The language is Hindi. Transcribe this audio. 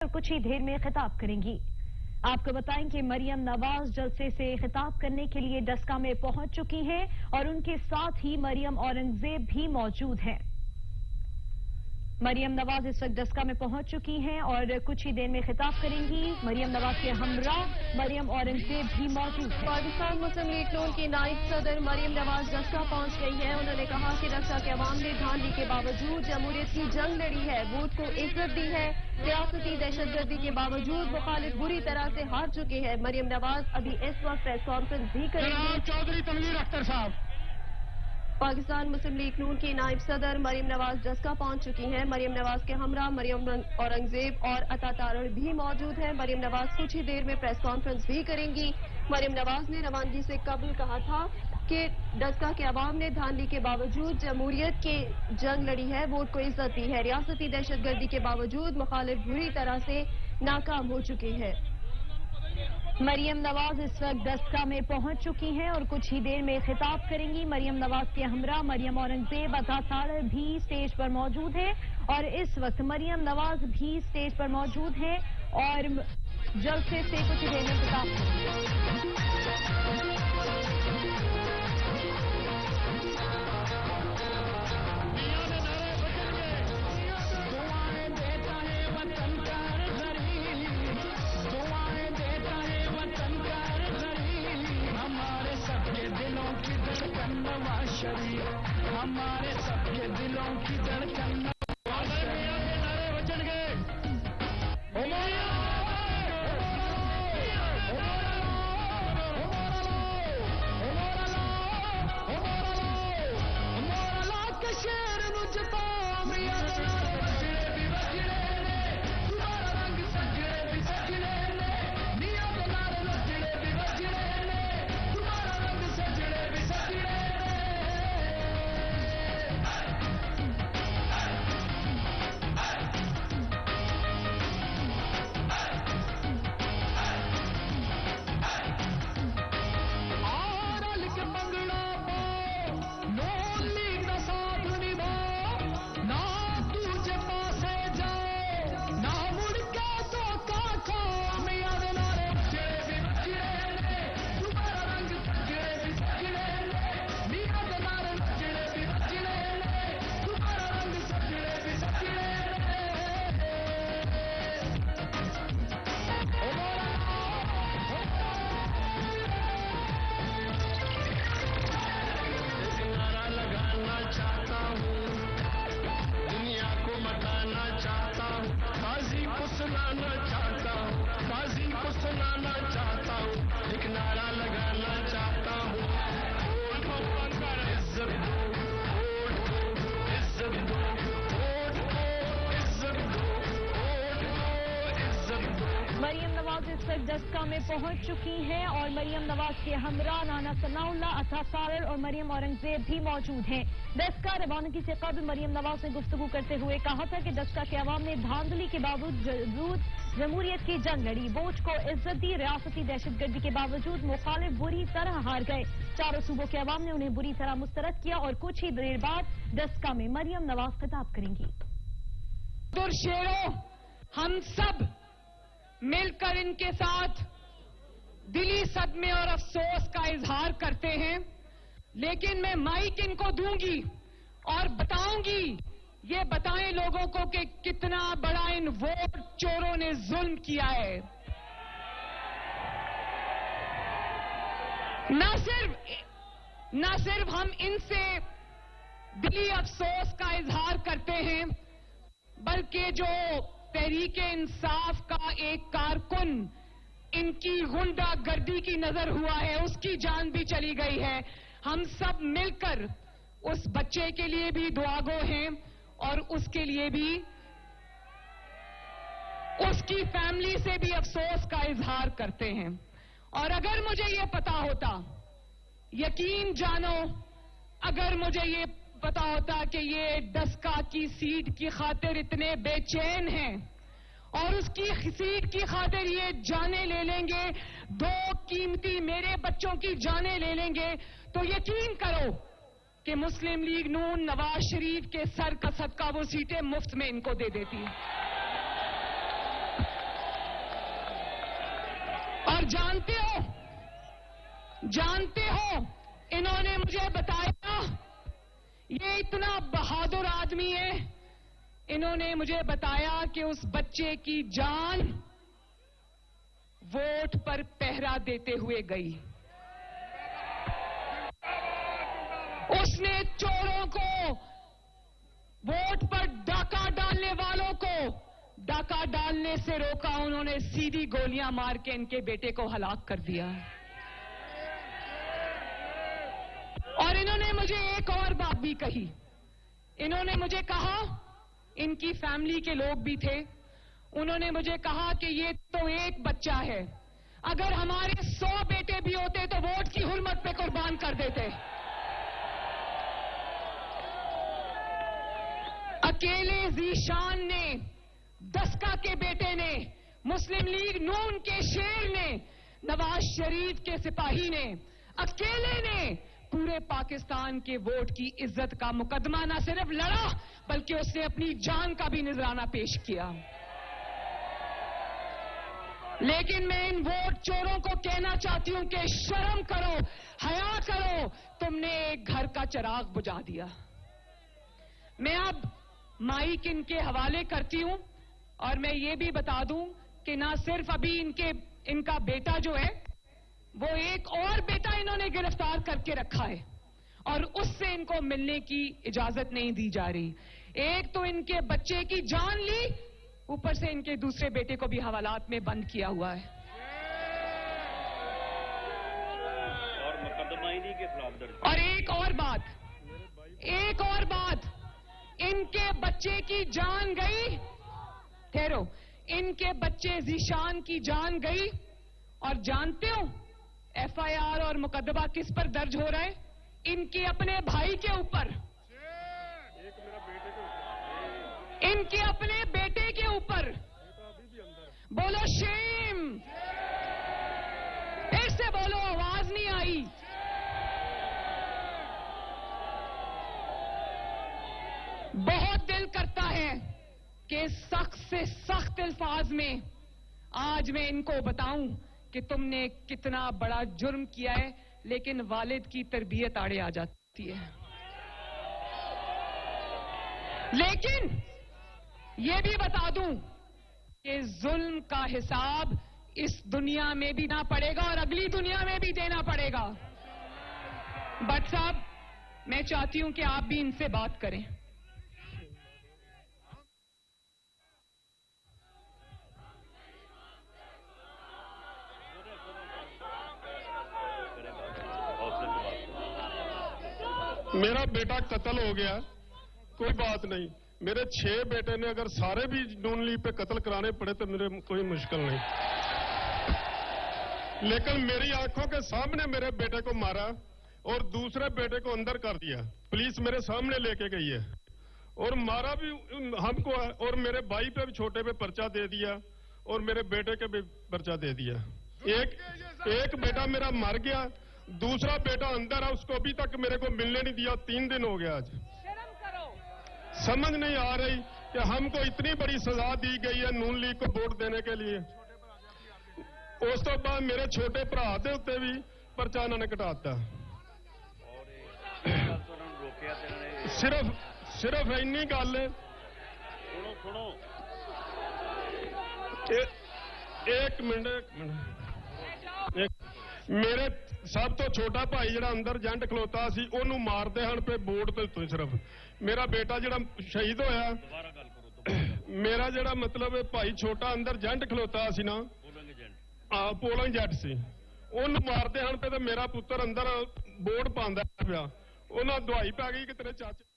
कुछ ही देर में खिताब करेंगी। आपको बताएं कि मरियम नवाज जलसे से खिताब करने के लिए डस्का में पहुंच चुकी हैं और उनके साथ ही मरियम औरंगजेब भी मौजूद हैं। मरियम नवाज इस वक्त डस्का में पहुंच चुकी हैं और कुछ ही देर में खिताब करेंगी। मरियम नवाज के हमरा मरियम औरंगजेब भी मौजूद हैं। पाकिस्तान मुस्लिम लीग नून की नायब सदर मरियम नवाज डस्का पहुंच गई है। उन्होंने कहा कि डस्का के अवाम ने धांधली के बावजूद जमहूरियत की जंग लड़ी है, वोट को इज्जत दी है। रियासती दहशतगर्दी के बावजूद मुखालिफ बुरी तरह से हार चुके हैं। मरियम नवाज अभी इस वक्त प्रेस कॉन्फ्रेंस भी करेंगी। चौधरी तनवीर अख्तर साहब। पाकिस्तान मुस्लिम लीग नून की नायब सदर मरियम नवाज डस्का पहुंच चुकी हैं। मरियम नवाज के हमरा मरियम औरंगजेब और अता तारड़ भी मौजूद हैं। मरियम नवाज कुछ ही देर में प्रेस कॉन्फ्रेंस भी करेंगी। मरियम नवाज ने रवानगी से कबल कहा था कि डस्का के अवाम ने धांधली के बावजूद जमहूरियत की जंग लड़ी है, वोट को इज्जत दी है। रियासती दहशतगर्दी के बावजूद मुखालिफ बुरी तरह से नाकाम हो चुके हैं। मरियम नवाज इस वक्त डस्का में पहुंच चुकी हैं और कुछ ही देर में खिताब करेंगी। मरियम नवाज के हमरा मरियम औरंगजेब अता तारड़ भी स्टेज पर मौजूद हैं और इस वक्त मरियम नवाज भी स्टेज पर मौजूद हैं और जलसे से कुछ ही देर में खिताब करेंगी। हमारे सबके दिलों की धड़कन नारे बचन गए। मरियम नवाज इस वक्त डस्का में पहुंच चुकी हैं और मरियम नवाज के हमरा नाना सनाउल्लाह अता तारड़ और मरियम औरंगजेब भी मौजूद हैं। डस्का रवानगी से कबल मरियम नवाज ने गुफ्तगू करते हुए कहा था कि डस्का के अवाम ने धांधली के बावजूद जमहूरियत की जंग लड़ी, वोट को इज्जत दी। रियासती दहशतगर्दी के बावजूद मुखालिफ बुरी तरह हार गए। चारों सूबों के अवाम ने उन्हें बुरी तरह मुस्तरद किया और कुछ ही देर बाद डस्का में मरियम नवाज खिताब करेंगी। शेरों, हम सब मिलकर इनके साथ दिली सदमे और अफसोस का इजहार करते हैं, लेकिन मैं माइक इनको दूंगी और बताऊंगी, ये बताएं लोगों को कि कितना बड़ा इन वोट चोरों ने जुल्म किया है। न सिर्फ हम इनसे दिली अफसोस का इजहार करते हैं, बल्कि जो तहरीके इंसाफ का एक कारकुन इनकी गुंडागर्दी की नजर हुआ है, उसकी जान भी चली गई है। हम सब मिलकर उस बच्चे के लिए भी दुआगो हैं और उसके लिए भी उसकी फैमिली से भी अफसोस का इजहार करते हैं। और अगर मुझे ये पता होता, यकीन जानो, अगर मुझे ये पता होता कि ये डस्का की सीट की खातिर इतने बेचैन हैं और उसकी सीट की खातिर ये जाने ले लेंगे, दो कीमती मेरे बच्चों की जाने ले लेंगे, तो यकीन करो कि मुस्लिम लीग नून नवाज शरीफ के सर का सदका वो सीटें मुफ्त में इनको दे देती है। जानते हो इन्होंने मुझे बताया, ये इतना बहादुर आदमी है, इन्होंने मुझे बताया कि उस बच्चे की जान वोट पर पहरा देते हुए गई। उसने चोरों को, वोट पर डाका डालने वालों को डाका डालने से रोका, उन्होंने सीधी गोलियां मार के इनके बेटे को हलाक कर दिया। और इन्होंने मुझे एक और बात भी कही। इन्होंने मुझे कहा, इनकी फैमिली के लोग भी थे, उन्होंने मुझे कहा कि ये तो एक बच्चा है, अगर हमारे 100 बेटे भी होते तो वोट की हुर्मत पे कुर्बान कर देते। अकेले ज़ीशान ने, दस्का के बेटे ने, मुस्लिम लीग नून के शेर ने, नवाज शरीफ के सिपाही ने, अकेले ने पूरे पाकिस्तान के वोट की इज्जत का मुकदमा न सिर्फ लड़ा, बल्कि उसने अपनी जान का भी नजराना पेश किया। लेकिन मैं इन वोट चोरों को कहना चाहती हूं कि शर्म करो, हया करो, तुमने एक घर का चिराग बुझा दिया। मैं अब माइक इनके हवाले करती हूं और मैं ये भी बता दूं कि ना सिर्फ अभी इनका बेटा जो है, वो एक और बेटा इन्होंने गिरफ्तार करके रखा है और उससे इनको मिलने की इजाजत नहीं दी जा रही। एक तो इनके बच्चे की जान ली, ऊपर से इनके दूसरे बेटे को भी हवालात में बंद किया हुआ है। और मुकदमा ही नहीं के खिलाफ दर्ज। और एक और बात, इनके बच्चे की जान गई, ठहरो, इनके बच्चे ज़ीशान की जान गई। और जानते हो एफआईआर और मुकदमा किस पर दर्ज हो रहा है? इनके अपने भाई के ऊपर, इनके अपने बेटे के ऊपर। बोलो शेम, फिर से बोलो, आवाज नहीं आई। बहुत दिल करता है कि सख्त से सख्त अल्फाज में आज मैं इनको बताऊं कि तुमने कितना बड़ा जुर्म किया है, लेकिन वालिद की तरबियत आड़े आ जाती है। लेकिन ये भी बता दूं कि जुल्म का हिसाब इस दुनिया में भी देना पड़ेगा और अगली दुनिया में भी देना पड़ेगा। भट्ट साहब, मैं चाहती हूं कि आप भी इनसे बात करें। मेरा बेटा कत्ल हो गया, कोई बात नहीं। मेरे 6 बेटे ने अगर सारे भी नून लीग पे कत्ल कराने पड़े तो मेरे कोई मुश्किल नहीं, लेकिन मेरी आंखों के सामने मेरे बेटे को मारा और दूसरे बेटे को अंदर कर दिया। पुलिस मेरे सामने लेके गई है और मारा भी हमको है, और मेरे भाई पे भी, छोटे पे पर्चा दे दिया और मेरे बेटे के भी पर्चा दे दिया। एक बेटा मेरा मर गया, दूसरा बेटा अंदर है, उसको अभी तक मेरे को मिलने नहीं दिया। 3 दिन हो गया। आज समझ नहीं आ रही कि हमको इतनी बड़ी सजा दी गई है नून लीग को वोट देने के लिए। उस तो बाद मेरे छोटे भरा के उत्ते भी पर्चा इन्होंने कटाता। सिर्फ इन्नी गल है। सुनो एक मिनट मेरे सब तो छोटा भाई जिहड़ा अंदर जंट खलोता सी, ओनू मारदे हन पे वोट ते तो सिर्फ। मेरा बेटा जिहड़ा शहीद होया, मेरा जिहड़ा मतलब भाई छोटा अंदर जंट खलोता सी ना, पोलिंग एजेंट सी, ओनू मारदे हन पे ते मेरा पुत्तर अंदर वोट पांदा पिया। उन्हां दवाई पै गई कि तेरे चाचे